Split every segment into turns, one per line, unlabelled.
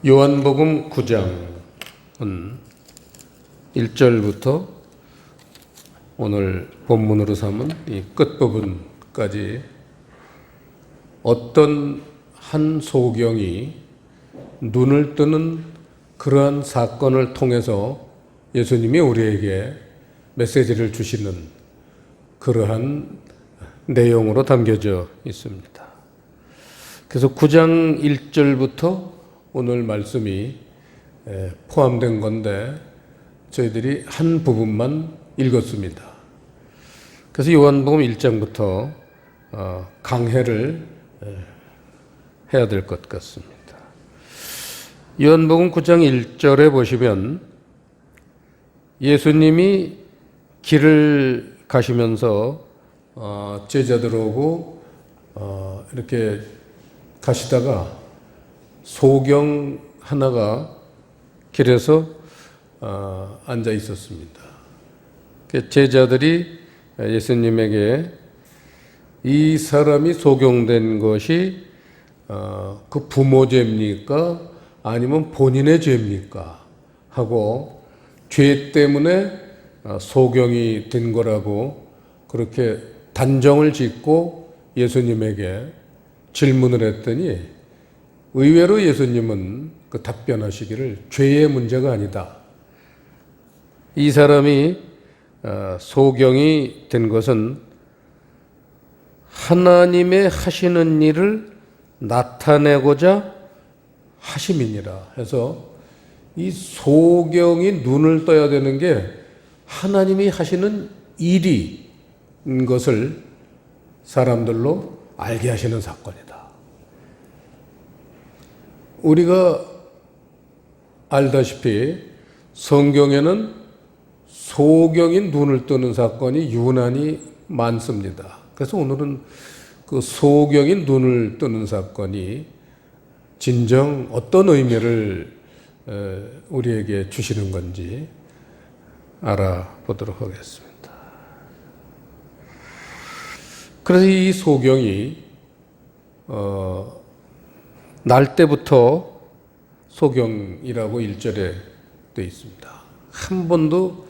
요한복음 9장은 1절부터 오늘 본문으로 삼은 이 끝부분까지 어떤 한 소경이 눈을 뜨는 그러한 사건을 통해서 예수님이 우리에게 메시지를 주시는 그러한 내용으로 담겨져 있습니다. 그래서 9장 1절부터 오늘 말씀이 포함된 건데 저희들이 한 부분만 읽었습니다. 그래서 요한복음 1장부터 강해를 해야 될 것 같습니다. 요한복음 9장 1절에 보시면 예수님이 길을 가시면서 제자들하고 이렇게 가시다가 소경 하나가 길에서 앉아 있었습니다. 제자들이 예수님에게 이 사람이 소경된 것이 그 부모 죄입니까? 아니면 본인의 죄입니까? 하고 죄 때문에 소경이 된 거라고 그렇게 단정을 짓고 예수님에게 질문을 했더니 의외로 예수님은 그 답변하시기를 죄의 문제가 아니다. 이 사람이 소경이 된 것은 하나님의 하시는 일을 나타내고자 하심이니라 해서 이 소경이 눈을 떠야 되는 게 하나님이 하시는 일인 것을 사람들로 알게 하시는 사건이다. 우리가 알다시피 성경에는 소경인 눈을 뜨는 사건이 유난히 많습니다. 그래서 오늘은 그 소경인 눈을 뜨는 사건이 진정 어떤 의미를 우리에게 주시는 건지 알아보도록 하겠습니다. 그래서 이 소경이 날 때부터 소경이라고 1절에 되어 있습니다. 한 번도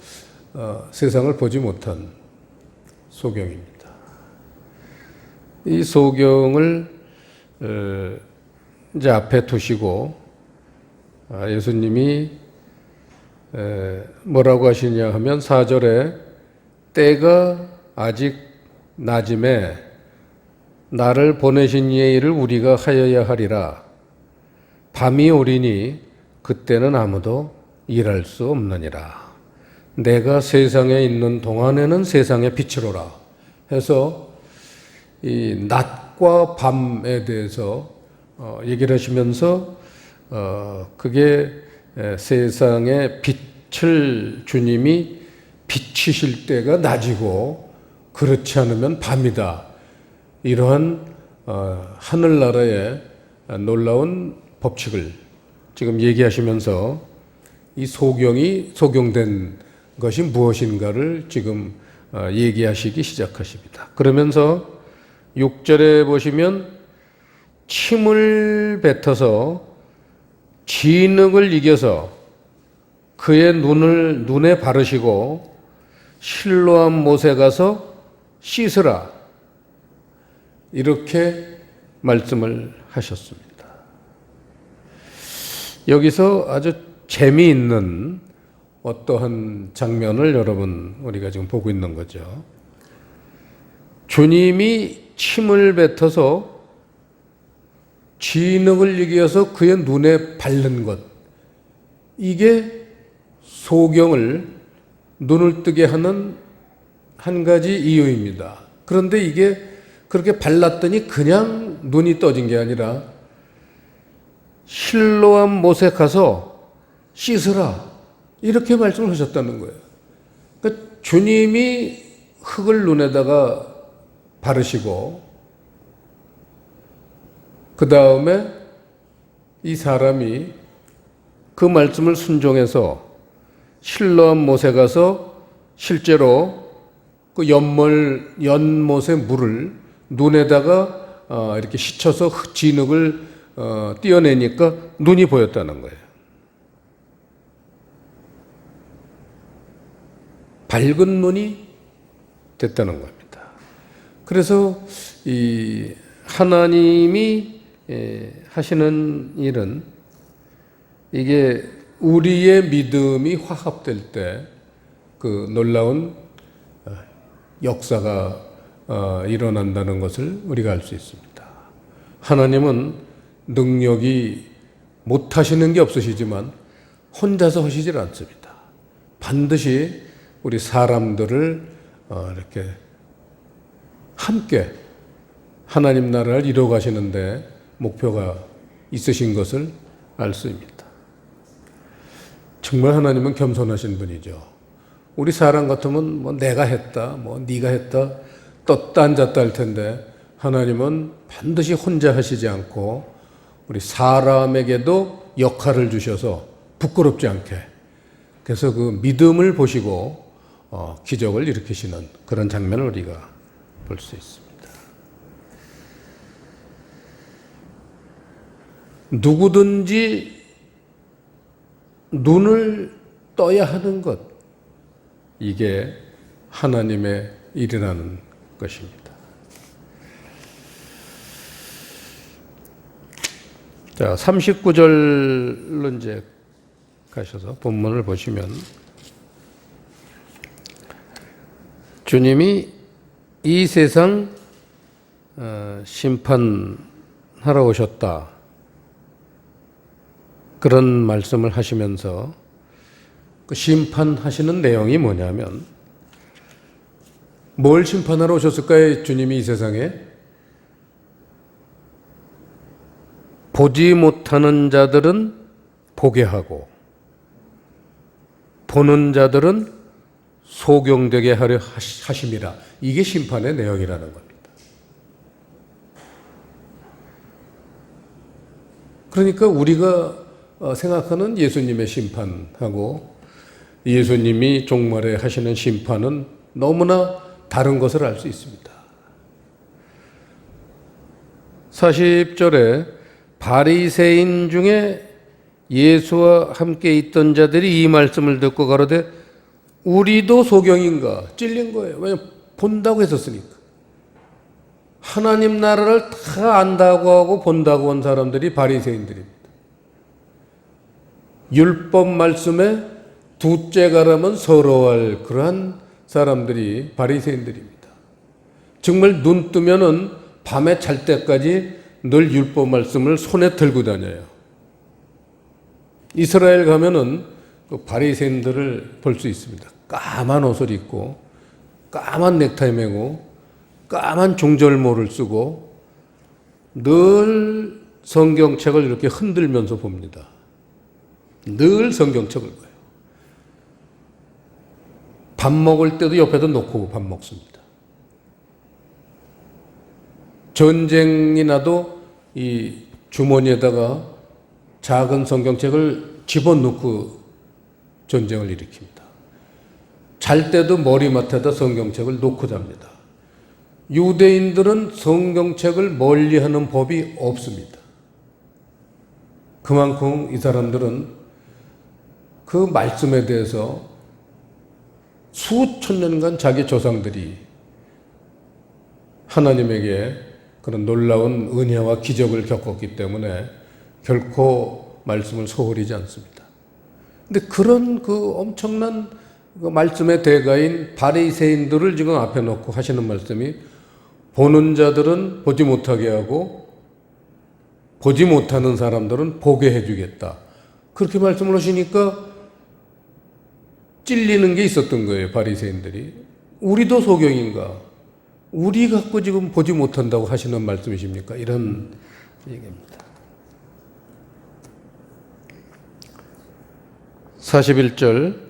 세상을 보지 못한 소경입니다. 이 소경을 이제 앞에 두시고 예수님이 뭐라고 하시냐 하면 4절에 때가 아직 낮음에 나를 보내신 이의 일을 우리가 하여야 하리라. 밤이 오리니 그때는 아무도 일할 수 없느니라. 내가 세상에 있는 동안에는 세상의 빛이로라. 해서 이 낮과 밤에 대해서 얘기를 하시면서 그게 세상의 빛을 주님이 비치실 때가 낮이고 그렇지 않으면 밤이다. 이러한 하늘나라의 놀라운 법칙을 지금 얘기하시면서 이 소경이 소경된 것이 무엇인가를 지금 얘기하시기 시작하십니다. 그러면서 6절에 보시면 침을 뱉어서 진흙을 이겨서 그의 눈에 바르시고 실로암 못에 가서 씻으라. 이렇게 말씀을 하셨습니다. 여기서 아주 재미있는 어떠한 장면을 여러분 우리가 지금 보고 있는 거죠. 주님이 침을 뱉어서 진흙을 이겨서 그의 눈에 바른 것, 이게 소경을 눈을 뜨게 하는 한 가지 이유입니다. 그런데 이게 그렇게 발랐더니 그냥 눈이 떠진 게 아니라 실로암 못에 가서 씻으라. 이렇게 말씀을 하셨다는 거예요. 그러니까 주님이 흙을 눈에다가 바르시고 그 다음에 이 사람이 그 말씀을 순종해서 실로암 못에 가서 실제로 그 연못의 물을 눈에다가 이렇게 씻어서 진흙을 띄어내니까 눈이 보였다는 거예요. 밝은 눈이 됐다는 겁니다. 그래서 이 하나님이 하시는 일은 이게 우리의 믿음이 화합될 때 그 놀라운 역사가 일어난다는 것을 우리가 알 수 있습니다. 하나님은 능력이 못하시는 게 없으시지만 혼자서 하시질 않습니다. 반드시 우리 사람들을 이렇게 함께 하나님 나라를 이루어 가시는데 목표가 있으신 것을 알 수 있습니다. 정말 하나님은 겸손하신 분이죠. 우리 사람 같으면 뭐 내가 했다, 뭐 네가 했다, 떴다 앉았다 할 텐데 하나님은 반드시 혼자 하시지 않고 우리 사람에게도 역할을 주셔서 부끄럽지 않게, 그래서 그 믿음을 보시고 기적을 일으키시는 그런 장면을 우리가 볼 수 있습니다. 누구든지 눈을 떠야 하는 것, 이게 하나님의 일이라는 것입니다. 자, 39절로 이제 가셔서 본문을 보시면 주님이 이 세상 심판하러 오셨다, 그런 말씀을 하시면서 그 심판하시는 내용이 뭐냐면, 뭘 심판하러 오셨을까요? 주님이 이 세상에 보지 못하는 자들은 보게 하고 보는 자들은 소경되게 하려 하심이라. 이게 심판의 내용이라는 겁니다. 그러니까 우리가 생각하는 예수님의 심판하고 예수님이 종말에 하시는 심판은 너무나 다른 것을 알 수 있습니다. 40절에 바리새인 중에 예수와 함께 있던 자들이 이 말씀을 듣고 가로되 우리도 소경인가? 찔린 거예요. 왜냐하면 본다고 했었으니까. 하나님 나라를 다 안다고 하고 본다고 온 사람들이 바리새인들입니다. 율법 말씀에 두째 가라면 서러워할 그러한 사람들이 바리새인들입니다. 정말 눈 뜨면은 밤에 잘 때까지 늘 율법 말씀을 손에 들고 다녀요. 이스라엘 가면은 그 바리새인들을 볼 수 있습니다. 까만 옷을 입고 까만 넥타이 매고 까만 종절모를 쓰고 늘 성경책을 이렇게 흔들면서 봅니다. 늘 성경책을 봐요. 밥 먹을 때도 옆에다 놓고 밥 먹습니다. 전쟁이 나도 이 주머니에다가 작은 성경책을 집어넣고 전쟁을 일으킵니다. 잘 때도 머리맡에다 성경책을 놓고 잡니다. 유대인들은 성경책을 멀리하는 법이 없습니다. 그만큼 이 사람들은 그 말씀에 대해서 수천 년간 자기 조상들이 하나님에게 그런 놀라운 은혜와 기적을 겪었기 때문에 결코 말씀을 소홀히지 않습니다. 근데 그런 그 엄청난 그 말씀의 대가인 바리새인들을 지금 앞에 놓고 하시는 말씀이 보는 자들은 보지 못하게 하고 보지 못하는 사람들은 보게 해주겠다. 그렇게 말씀을 하시니까 찔리는 게 있었던 거예요. 바리새인들이. 우리도 소경인가? 우리 갖고 지금 보지 못한다고 하시는 말씀이십니까? 이런 얘기입니다. 41절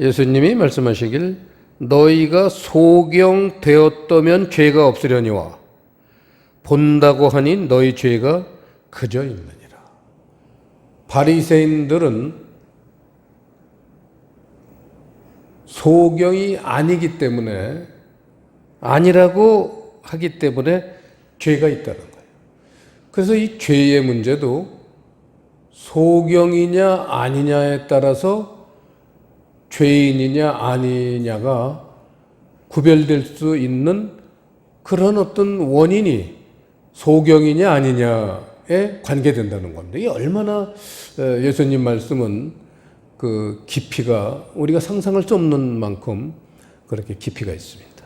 예수님이 말씀하시길 너희가 소경되었다면 죄가 없으려니와 본다고 하니 너희 죄가 그저 있느니라. 바리새인들은 소경이 아니기 때문에 아니라고 하기 때문에 죄가 있다는 거예요. 그래서 이 죄의 문제도 소경이냐 아니냐에 따라서 죄인이냐 아니냐가 구별될 수 있는 그런 어떤 원인이 소경이냐 아니냐에 관계된다는 겁니다. 이게 얼마나 예수님 말씀은 그 깊이가 우리가 상상할 수 없는 만큼 그렇게 깊이가 있습니다.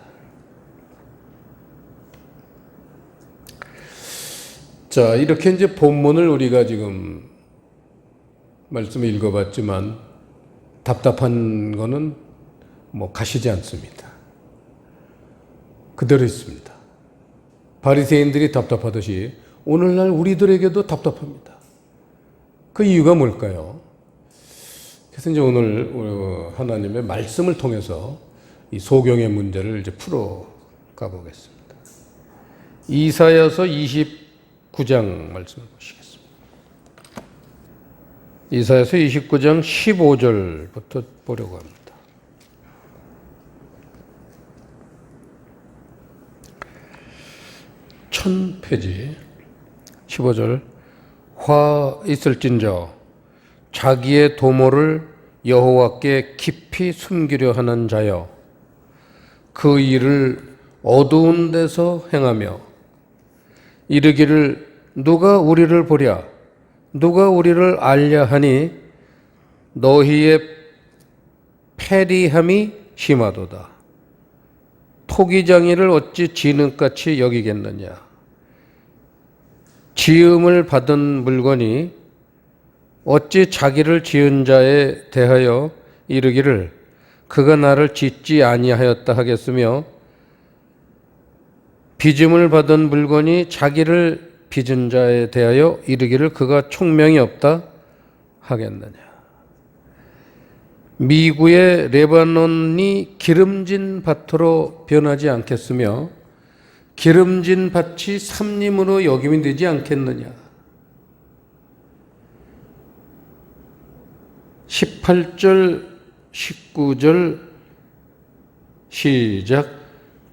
자, 이렇게 이제 본문을 우리가 지금 말씀을 읽어봤지만 답답한 거는 뭐 가시지 않습니다. 그대로 있습니다. 바리새인들이 답답하듯이 오늘날 우리들에게도 답답합니다. 그 이유가 뭘까요? 그래서 이제 오늘 하나님의 말씀을 통해서 이 소경의 문제를 이제 풀어 가보겠습니다. 이사야서 29장 말씀을 보시겠습니다. 이사야서 29장 15절부터 보려고 합니다. 1000페이지 15절 화 있을진저 자기의 도모를 여호와께 깊이 숨기려 하는 자여 그 일을 어두운 데서 행하며 이르기를 누가 우리를 보랴 누가 우리를 알랴 하니 너희의 패리함이 심하도다. 토기장이를 어찌 진흙같이 여기겠느냐. 지음을 받은 물건이 어찌 자기를 지은 자에 대하여 이르기를 그가 나를 짓지 아니하였다 하겠으며 빚음을 받은 물건이 자기를 빚은 자에 대하여 이르기를 그가 총명이 없다 하겠느냐. 미구의 레바논이 기름진 밭으로 변하지 않겠으며 기름진 밭이 삼림으로 여김이 되지 않겠느냐. 18절 19절 시작.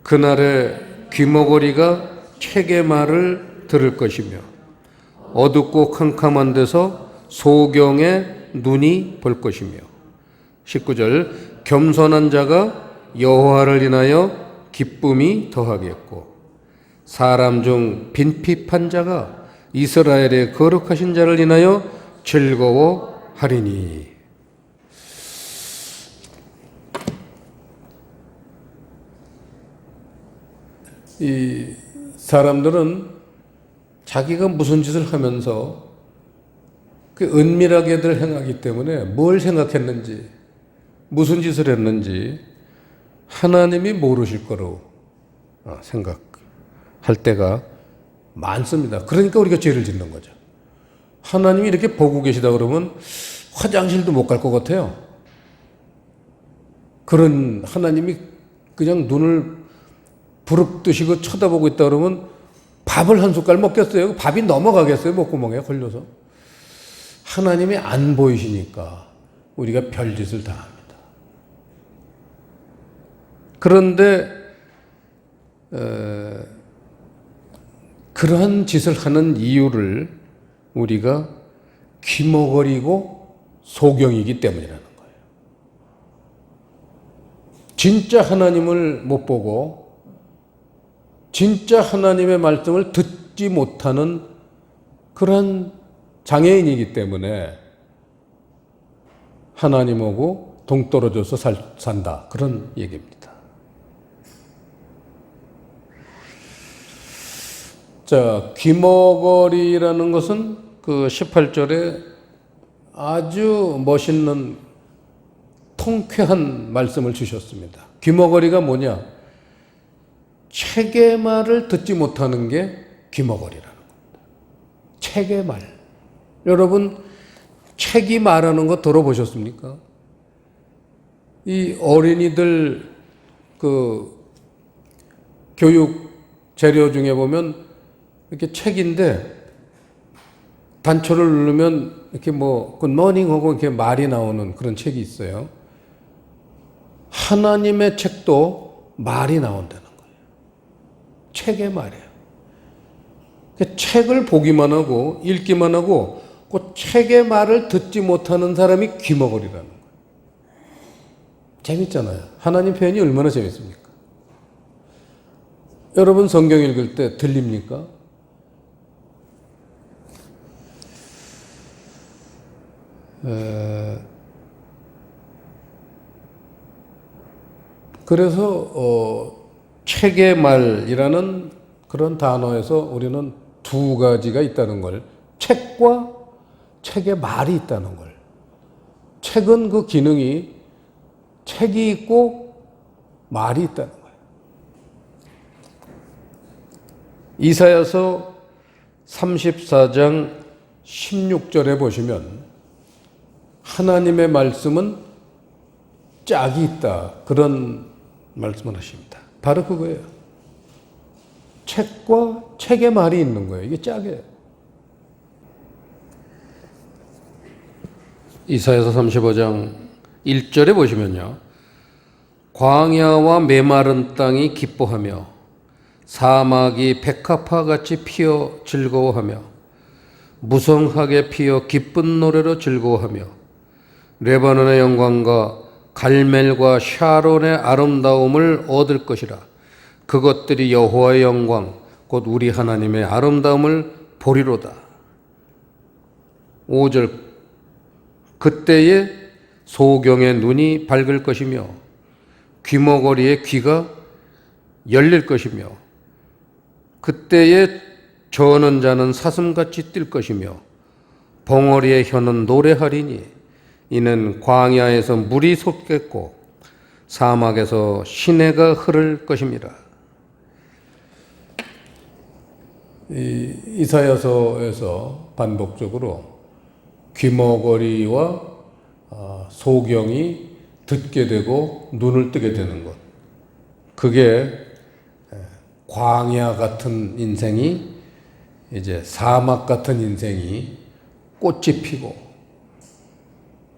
그날에 귀머거리가 책의 말을 들을 것이며 어둡고 캄캄한 데서 소경의 눈이 볼 것이며 19절 겸손한 자가 여호와를 인하여 기쁨이 더하겠고 사람 중 빈핍한 자가 이스라엘의 거룩하신 자를 인하여 즐거워하리니. 이 사람들은 자기가 무슨 짓을 하면서 그 은밀하게들 행하기 때문에 뭘 생각했는지 무슨 짓을 했는지 하나님이 모르실 거로 생각할 때가 많습니다. 그러니까 우리가 죄를 짓는 거죠. 하나님이 이렇게 보고 계시다 그러면 화장실도 못 갈 것 같아요. 그런 하나님이 그냥 눈을 부릅뜨시고 쳐다보고 있다 그러면 밥을 한 숟갈 먹겠어요? 밥이 넘어가겠어요? 목구멍에 걸려서. 하나님이 안 보이시니까 우리가 별짓을 다 합니다. 그런데 그러한 짓을 하는 이유를 우리가 귀머거리고 소경이기 때문이라는 거예요. 진짜 하나님을 못 보고 진짜 하나님의 말씀을 듣지 못하는 그런 장애인이기 때문에 하나님하고 동떨어져서 산다. 그런 얘기입니다. 자, 귀머거리라는 것은 그 18절에 아주 멋있는 통쾌한 말씀을 주셨습니다. 귀머거리가 뭐냐? 책의 말을 듣지 못하는 게 귀머거리라는 겁니다. 책의 말. 여러분, 책이 말하는 거 들어보셨습니까? 이 어린이들 그 교육 재료 중에 보면 이렇게 책인데 단초를 누르면 이렇게 뭐 굿모닝 하고 이렇게 말이 나오는 그런 책이 있어요. 하나님의 책도 말이 나온다는 거예요. 책의 말이에요. 책을 보기만 하고 읽기만 하고 그 책의 말을 듣지 못하는 사람이 귀머거리라는 거예요. 재밌잖아요. 하나님 표현이 얼마나 재밌습니까? 여러분 성경 읽을 때 들립니까? 그래서 책의 말이라는 그런 단어에서 우리는 두 가지가 있다는 걸, 책과 책의 말이 있다는 걸. 책은 그 기능이 책이 있고 말이 있다는 거예요. 이사야서 34장 16절에 보시면 하나님의 말씀은 짝이 있다, 그런 말씀을 하십니다. 바로 그거예요. 책과 책의 말이 있는 거예요. 이게 짝이에요. 이사야서 35장 1절에 보시면요, 광야와 메마른 땅이 기뻐하며 사막이 백합화같이 피어 즐거워하며 무성하게 피어 기쁜 노래로 즐거워하며 레바논의 영광과 갈멜과 샤론의 아름다움을 얻을 것이라. 그것들이 여호와의 영광 곧 우리 하나님의 아름다움을 보리로다. 5절, 그때에 소경의 눈이 밝을 것이며 귀머거리의 귀가 열릴 것이며 그때에 저는 자는 사슴같이 뛸 것이며 벙어리의 혀는 노래하리니 이는 광야에서 물이 솟겠고 사막에서 시내가 흐를 것입니다. 이사야서에서 반복적으로 귀머거리와 소경이 듣게 되고 눈을 뜨게 되는 것, 그게 광야 같은 인생이 이제 사막 같은 인생이 꽃이 피고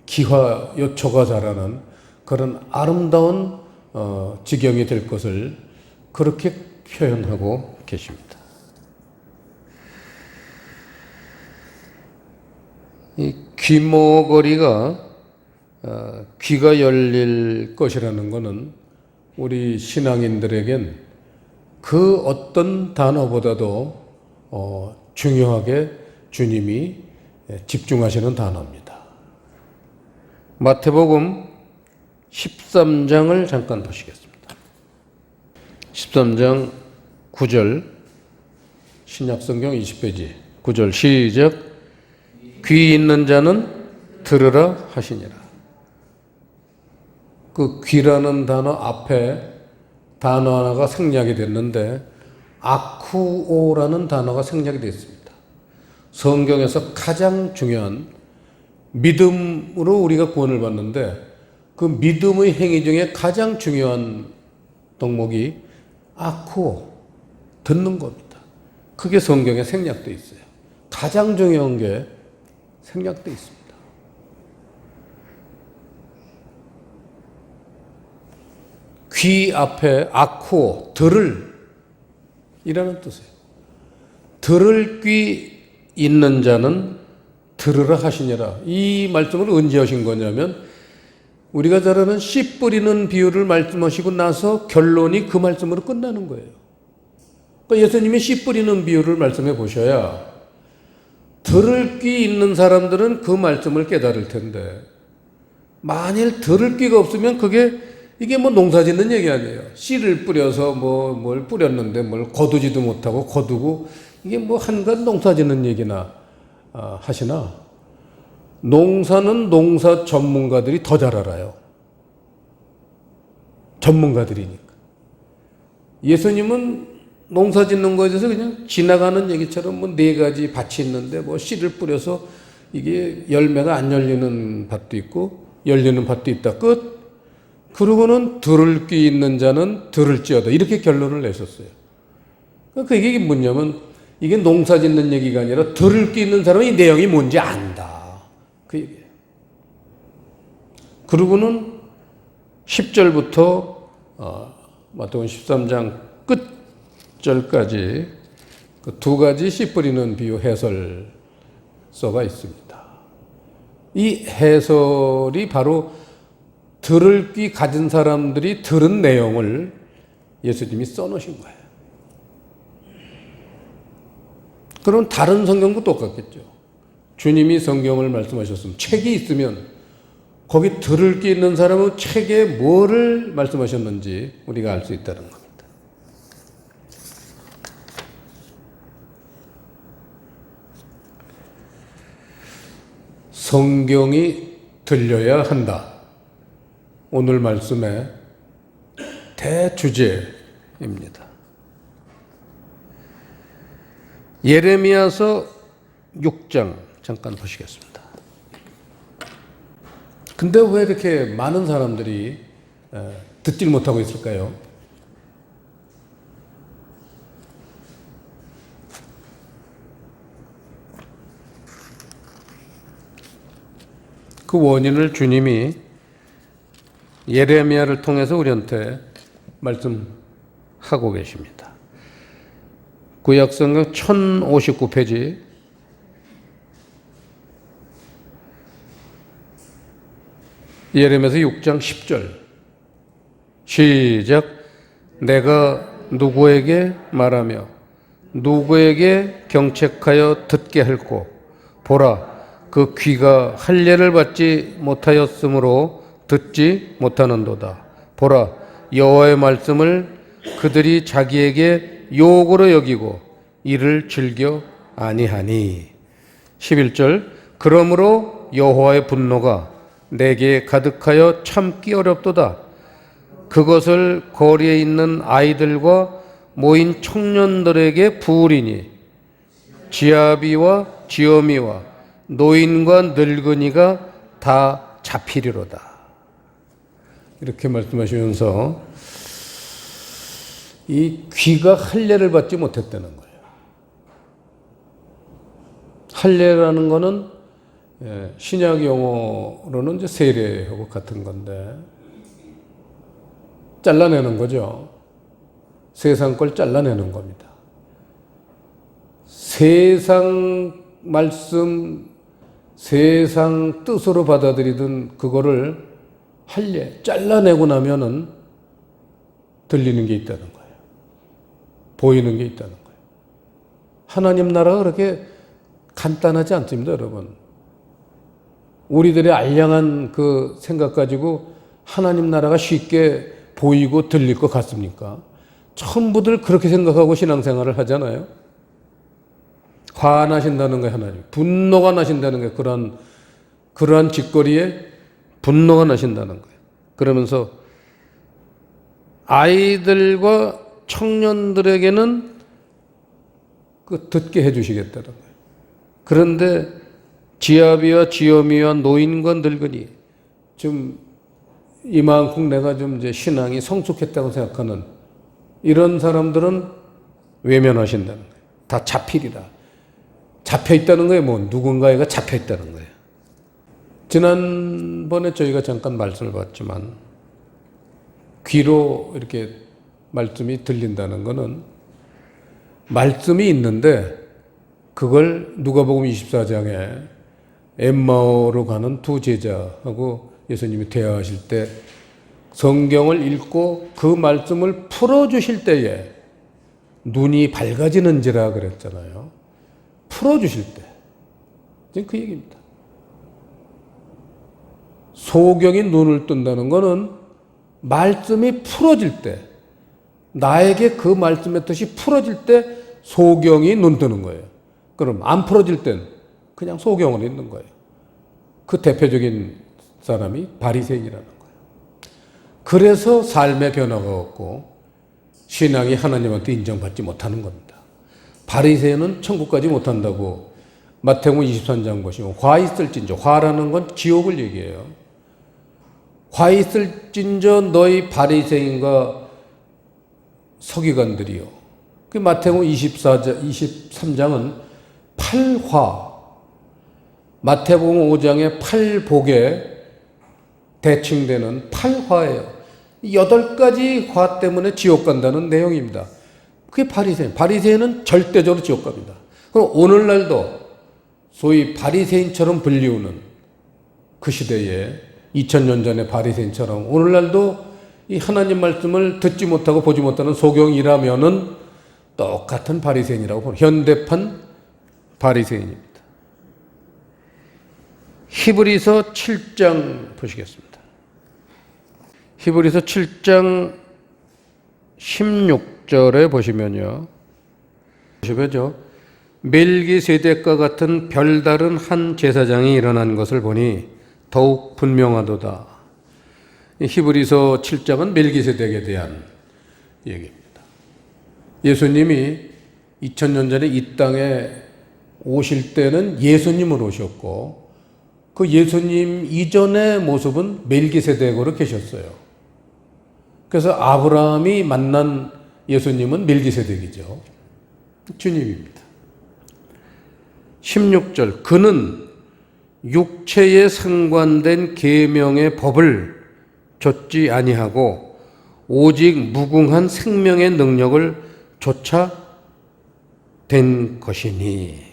기화 요초가 자라는 그런 아름다운 지경이 될 것을 그렇게 표현하고 계십니다. 이 귀머거리가 귀가 열릴 것이라는 것은 우리 신앙인들에겐 그 어떤 단어보다도 중요하게 주님이 집중하시는 단어입니다. 마태복음 13장을 잠깐 보시겠습니다. 13장 9절, 신약성경 20페이지 9절 시작. 귀 있는 자는 들으라 하시니라. 그 귀라는 단어 앞에 단어 하나가 생략이 됐는데 아쿠오라는 단어가 생략이 됐습니다. 성경에서 가장 중요한 믿음으로 우리가 구원을 받는데 그 믿음의 행위 중에 가장 중요한 덕목이 아쿠오, 듣는 겁니다. 그게 성경에 생략되어 있어요. 가장 중요한 게 생략되어 있습니다. 귀 앞에 아쿠오, 들을 이라는 뜻이에요. 들을 귀 있는 자는 들으라 하시니라. 이 말씀을 언제 하신 거냐면 우리가 잘 아는 씨 뿌리는 비유를 말씀하시고 나서 결론이 그 말씀으로 끝나는 거예요. 그러니까 예수님이 씨 뿌리는 비유를 말씀해 보셔야 들을 귀 있는 사람들은 그 말씀을 깨달을 텐데 만일 들을 귀가 없으면 이게 뭐 농사 짓는 얘기 아니에요. 씨를 뿌려서 뭘 뿌렸는데 뭘 거두지도 못하고 거두고 이게 뭐 한간 농사 짓는 얘기나 하시나 농사는 농사 전문가들이 더 잘 알아요. 전문가들이니까. 예수님은 농사 짓는 거에 대해서 그냥 지나가는 얘기처럼 뭐 4가지 밭이 있는데 뭐 씨를 뿌려서 이게 열매가 안 열리는 밭도 있고 열리는 밭도 있다. 끝. 그러고는 들을 귀 있는 자는 들을지어다. 이렇게 결론을 내셨어요. 그러니까 이게 뭐냐면 이게 농사 짓는 얘기가 아니라 들을 귀 있는 사람은 이 내용이 뭔지 안다. 그 얘기예요. 그러고는 10절부터 마태복음 13장 끝절까지 그 두 가지 씨 뿌리는 비유 해설서가 있습니다. 이 해설이 바로 들을 귀 가진 사람들이 들은 내용을 예수님이 써놓으신 거예요. 그럼 다른 성경도 똑같겠죠. 주님이 성경을 말씀하셨으면 책이 있으면 거기 들을 게 있는 사람은 책에 뭐를 말씀하셨는지 우리가 알 수 있다는 겁니다. 성경이 들려야 한다. 오늘 말씀의 대주제입니다. 예레미야서 6장 잠깐 보시겠습니다. 근데 왜 이렇게 많은 사람들이 듣질 못하고 있을까요? 그 원인을 주님이 예레미야를 통해서 우리한테 말씀하고 계십니다. 구약성경 1059페이지 예레미야서 6장 10절 시작. 내가 누구에게 말하며 누구에게 경책하여 듣게 할꼬 보라 그 귀가 할례를 받지 못하였으므로 듣지 못하는도다. 보라 여호와의 말씀을 그들이 자기에게 욕으로 여기고 이를 즐겨 아니하니. 11절 그러므로 여호와의 분노가 내게 가득하여 참기 어렵도다. 그것을 거리에 있는 아이들과 모인 청년들에게 부으리니 지아비와 지어미와 노인과 늙은이가 다 잡히리로다. 이렇게 말씀하시면서 이 귀가 할례를 받지 못했다는 거예요. 할례라는 거는 신약 용어로는 이제 세례하고 같은 건데 잘라내는 거죠. 세상 걸 잘라내는 겁니다. 세상 말씀, 세상 뜻으로 받아들이던 그거를 할례 잘라내고 나면은 들리는 게 있다는 거예요. 보이는 게 있다는 거예요. 하나님 나라가 그렇게 간단하지 않습니다, 여러분. 우리들의 알량한 그 생각 가지고 하나님 나라가 쉽게 보이고 들릴 것 같습니까? 전부들 그렇게 생각하고 신앙생활을 하잖아요. 화나신다는 거예요, 하나님. 분노가 나신다는 거예요. 그러한 짓거리에 분노가 나신다는 거예요. 그러면서 아이들과 청년들에게는 그 듣게 해주시겠다는 거예요. 그런데 지아비와 지어미와 노인과 늙은이, 좀 이만큼 내가 좀 이제 신앙이 성숙했다고 생각하는 이런 사람들은 외면하신다는 거예요. 다 잡히리라. 잡혀 있다는 거예요. 뭐 누군가가 잡혀 있다는 거예요. 지난번에 저희가 잠깐 말씀을 봤지만 귀로 이렇게 말씀이 들린다는 거는 말씀이 있는데 그걸 누가복음 24장에 엠마오로 가는 두 제자하고 예수님이 대화하실 때 성경을 읽고 그 말씀을 풀어주실 때에 눈이 밝아지는지라 그랬잖아요. 풀어주실 때. 지금 그 얘기입니다. 소경이 눈을 뜬다는 것은 말씀이 풀어질 때, 나에게 그 말씀의 뜻이 풀어질 때 소경이 눈 뜨는 거예요. 그럼 안 풀어질 땐 그냥 소경은 있는 거예요. 그 대표적인 사람이 바리새인이라는 거예요. 그래서 삶의 변화가 없고 신앙이 하나님한테 인정받지 못하는 겁니다. 바리새인은 천국 가지 못한다고 마태복음 23장 보시면 화 있을진저, 화라는 건 지옥을 얘기해요. 화 있을진저 너희 바리새인과 서기관들이요. 그 마태복음 23장은 팔화, 마태복음 5장의 팔복에 대칭되는 팔화예요. 8가지 화 때문에 지옥 간다는 내용입니다. 그게 바리새인. 바리새인은 절대적으로 지옥 갑니다. 그럼 오늘날도 소위 바리새인처럼 불리우는 그 시대에 2000년 전에 바리새인처럼 오늘날도 이 하나님 말씀을 듣지 못하고 보지 못하는 소경이라면은 똑같은 바리새인이라고 보는 현대판 바리새인입니다. 히브리서 7장 보시겠습니다. 히브리서 7장 16절에 보시면요. 멜기세덱과 같은 별다른 한 제사장이 일어난 것을 보니 더욱 분명하도다. 히브리서 7장은 멜기세덱에 대한 얘기입니다. 예수님이 2000년 전에 이 땅에 오실 때는 예수님으로 오셨고 그 예수님 이전의 모습은 멜기세덱으로 계셨어요. 그래서 아브라함이 만난 예수님은 멜기세덱이죠. 주님입니다. 16절 그는 육체에 상관된 계명의 법을 좇지 아니하고 오직 무궁한 생명의 능력을 좇아 된 것이니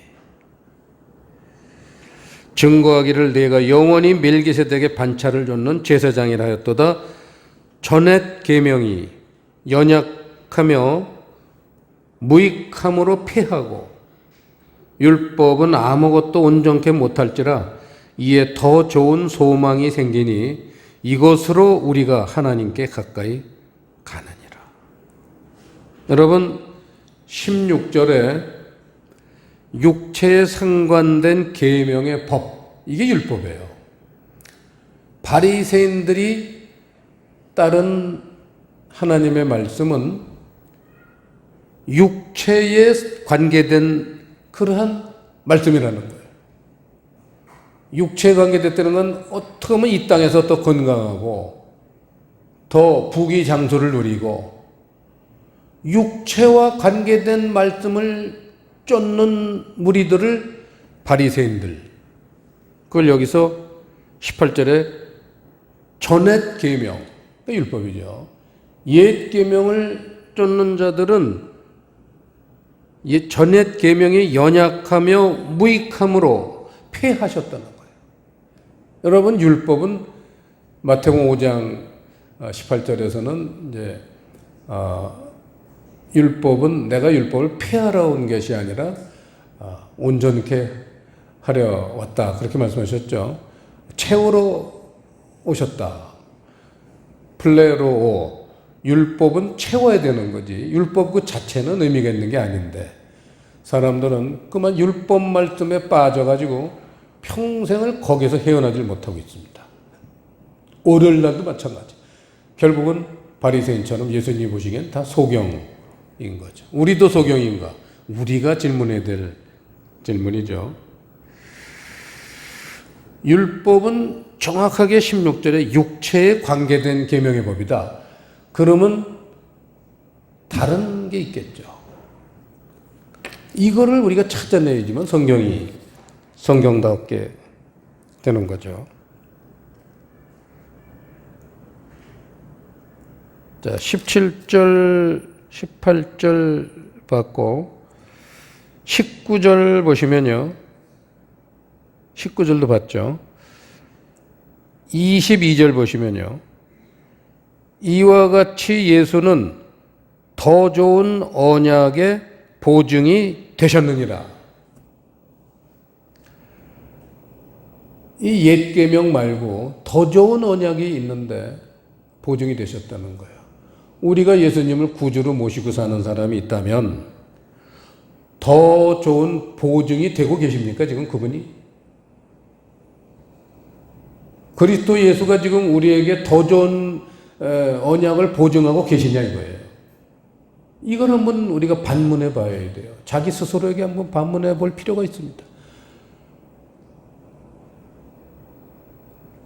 증거하기를 내가 영원히 멜기세덱의 반차를 좇는 제사장이라 하였도다. 전옛 계명이 연약하며 무익함으로 패하고 율법은 아무것도 온전케 못할지라 이에 더 좋은 소망이 생기니 이것으로 우리가 하나님께 가까이 가느니라. 여러분 16절에 육체에 상관된 계명의 법, 이게 율법이에요. 바리새인들이 따른 하나님의 말씀은 육체에 관계된 그러한 말씀이라는 거예요. 육체에 관계됐다는 건 어떻게 보면 이 땅에서 더 건강하고 더 부귀장수를 누리고 육체와 관계된 말씀을 쫓는 무리들을 바리새인들, 그걸 여기서 18절에 전옛 계명, 율법이죠. 옛 계명을 쫓는 자들은 전옛 계명이 연약하며 무익함으로 패하셨다는 거예요. 여러분 율법은 마태복음 5장 18절에서는 이제 율법은 내가 율법을 폐하러 온 것이 아니라 온전케 하려 왔다. 그렇게 말씀하셨죠. 채우러 오셨다. 플레로오. 율법은 채워야 되는 거지. 율법 그 자체는 의미가 있는 게 아닌데 사람들은 그만 율법 말씀에 빠져가지고 평생을 거기서 헤어나질 못하고 있습니다. 오늘날도 마찬가지. 결국은 바리새인처럼 예수님이 보시기엔 다 소경인 거죠. 우리도 소경인가? 우리가 질문해야 될 질문이죠. 율법은 정확하게 16절에 육체에 관계된 계명의 법이다. 그러면 다른 게 있겠죠. 이거를 우리가 찾아내야지만 성경이 성경답게 되는 거죠. 자, 17절, 18절 봤고 19절 보시면요. 19절도 봤죠. 22절 보시면요. 이와 같이 예수는 더 좋은 언약의 보증이 되셨느니라. 이 옛 계명 말고 더 좋은 언약이 있는데 보증이 되셨다는 거예요. 우리가 예수님을 구주로 모시고 사는 사람이 있다면 더 좋은 보증이 되고 계십니까? 지금 그분이? 그리스도 예수가 지금 우리에게 더 좋은 언약을 보증하고 계시냐 이거예요. 이걸 한번 우리가 반문해 봐야 돼요. 자기 스스로에게 한번 반문해 볼 필요가 있습니다.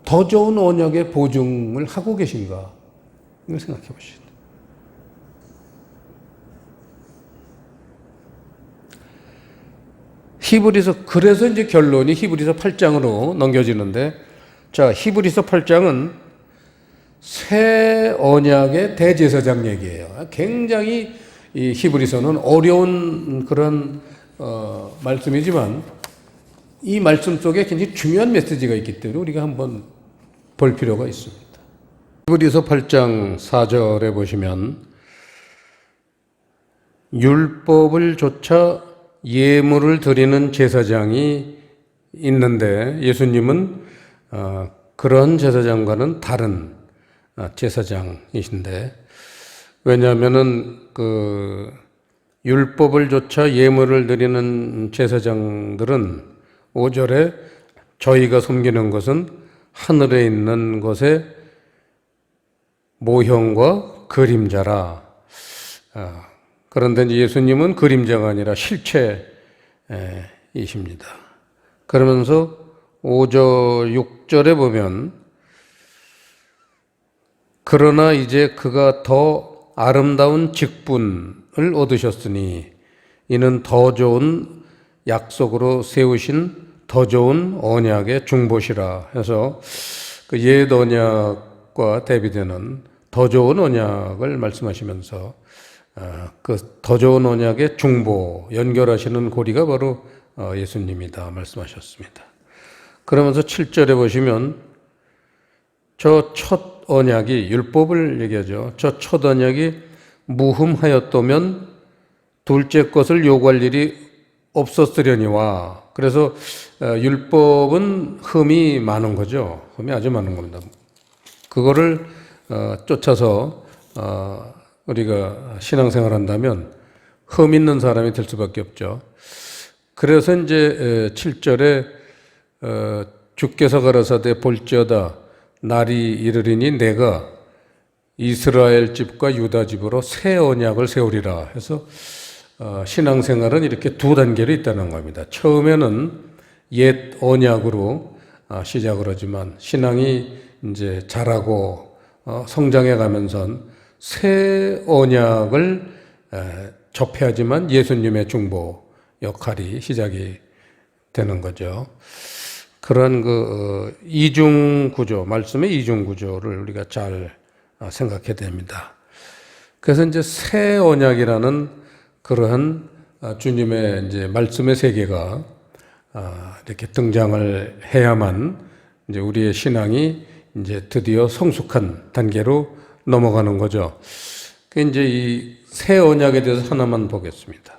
더 좋은 언약의 보증을 하고 계신가? 이걸 생각해 보시죠. 히브리서, 그래서 이제 결론이 히브리서 8장으로 넘겨지는데, 자, 히브리서 8장은 새 언약의 대제사장 얘기예요. 굉장히 이 히브리서는 어려운 그런 말씀이지만 이 말씀 속에 굉장히 중요한 메시지가 있기 때문에 우리가 한번 볼 필요가 있습니다. 히브리서 8장 4절에 보시면 율법을 조차 예물을 드리는 제사장이 있는데 예수님은 그런 제사장과는 다른 제사장이신데, 왜냐하면은 그 율법을 조차 예물을 드리는 제사장들은 5절에 저희가 섬기는 것은 하늘에 있는 것의 모형과 그림자라. 그런데 예수님은 그림자가 아니라 실체이십니다. 그러면서 5절, 6절에 보면 그러나 이제 그가 더 아름다운 직분을 얻으셨으니 이는 더 좋은 약속으로 세우신 더 좋은 언약의 중보시라 해서 그 옛 언약과 대비되는 더 좋은 언약을 말씀하시면서 그 더 좋은 언약의 중보 연결하시는 고리가 바로 예수님이다 말씀하셨습니다. 그러면서 7절에 보시면 저 첫 언약이 율법을 얘기하죠. 저 첫 언약이 무흠하였다면 둘째 것을 요구할 일이 없었으려니와. 그래서 율법은 흠이 많은 거죠. 흠이 아주 많은 겁니다. 그거를 쫓아서 우리가 신앙생활 한다면 흠 있는 사람이 될 수밖에 없죠. 그래서 이제 7절에 주께서 가라사대 볼지어다 날이 이르리니 내가 이스라엘 집과 유다 집으로 새 언약을 세우리라 해서 신앙생활은 이렇게 두 단계로 있다는 겁니다. 처음에는 옛 언약으로 시작을 하지만 신앙이 이제 자라고 성장해 가면선 새 언약을 접해야지만 예수님의 중보 역할이 시작이 되는 거죠. 그런 그 이중 구조, 말씀의 이중 구조를 우리가 잘 생각해야 됩니다. 그래서 이제 새 언약이라는 그러한 주님의 이제 말씀의 세계가 이렇게 등장을 해야만 이제 우리의 신앙이 이제 드디어 성숙한 단계로 넘어가는 거죠. 그 이제 이 새 언약에 대해서 하나만 보겠습니다.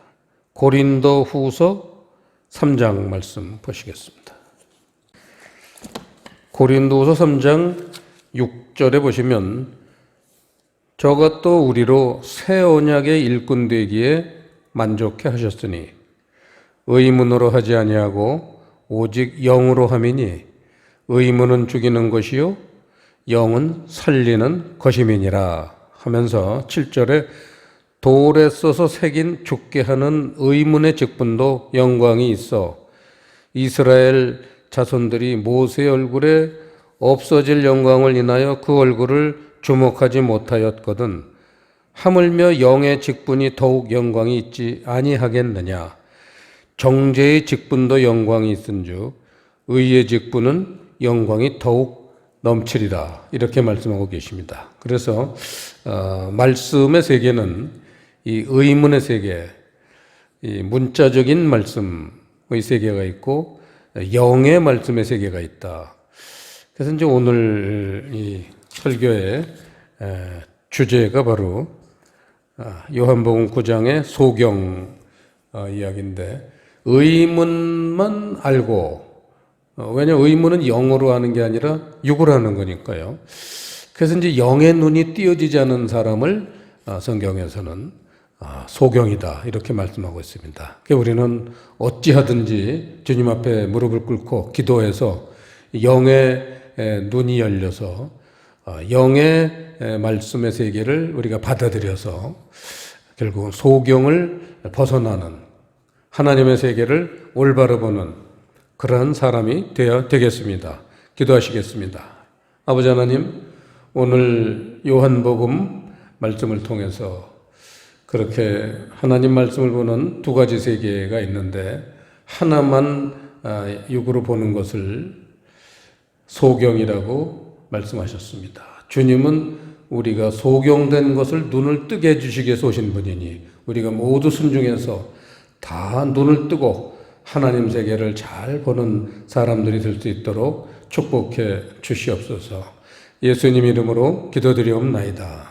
고린도 후서 3장 말씀 보시겠습니다. 고린도후서 3장 6절에 보시면 저가 또 우리로 새 언약의 일꾼 되기에 만족해 하셨으니 의문으로 하지 아니하고 오직 영으로 함이니 의문은 죽이는 것이요 영은 살리는 것임이니라 하면서 7절에 돌에 써서 새긴 죽게 하는 의문의 직분도 영광이 있어 이스라엘 자손들이 모세의 얼굴에 없어질 영광을 인하여 그 얼굴을 주목하지 못하였거든 하물며 영의 직분이 더욱 영광이 있지 아니하겠느냐. 정죄의 직분도 영광이 있은즉 의의 직분은 영광이 더욱 넘치리라 이렇게 말씀하고 계십니다. 그래서 말씀의 세계는 이 의문의 세계, 이 문자적인 말씀의 세계가 있고 영의 말씀의 세계가 있다. 그래서 이제 오늘 이 설교의 주제가 바로 요한복음 9장의 소경 이야기인데 의문만 알고 왜냐하면 의문은 영어로 하는 게 아니라 육으로 하는 거니까요. 그래서 이제 영의 눈이 띄어지지 않은 사람을 성경에서는 소경이다 이렇게 말씀하고 있습니다. 우리는 어찌하든지 주님 앞에 무릎을 꿇고 기도해서 영의 눈이 열려서 영의 말씀의 세계를 우리가 받아들여서 결국 소경을 벗어나는 하나님의 세계를 올바로 보는 그러한 사람이 되어야 되겠습니다. 기도하시겠습니다. 아버지 하나님, 오늘 요한복음 말씀을 통해서 그렇게 하나님 말씀을 보는 두 가지 세계가 있는데 하나만 육으로 보는 것을 소경이라고 말씀하셨습니다. 주님은 우리가 소경된 것을 눈을 뜨게 해주시기 위해서 오신 분이니 우리가 모두 순종해서 다 눈을 뜨고 하나님 세계를 잘 보는 사람들이 될 수 있도록 축복해 주시옵소서. 예수님 이름으로 기도드리옵나이다.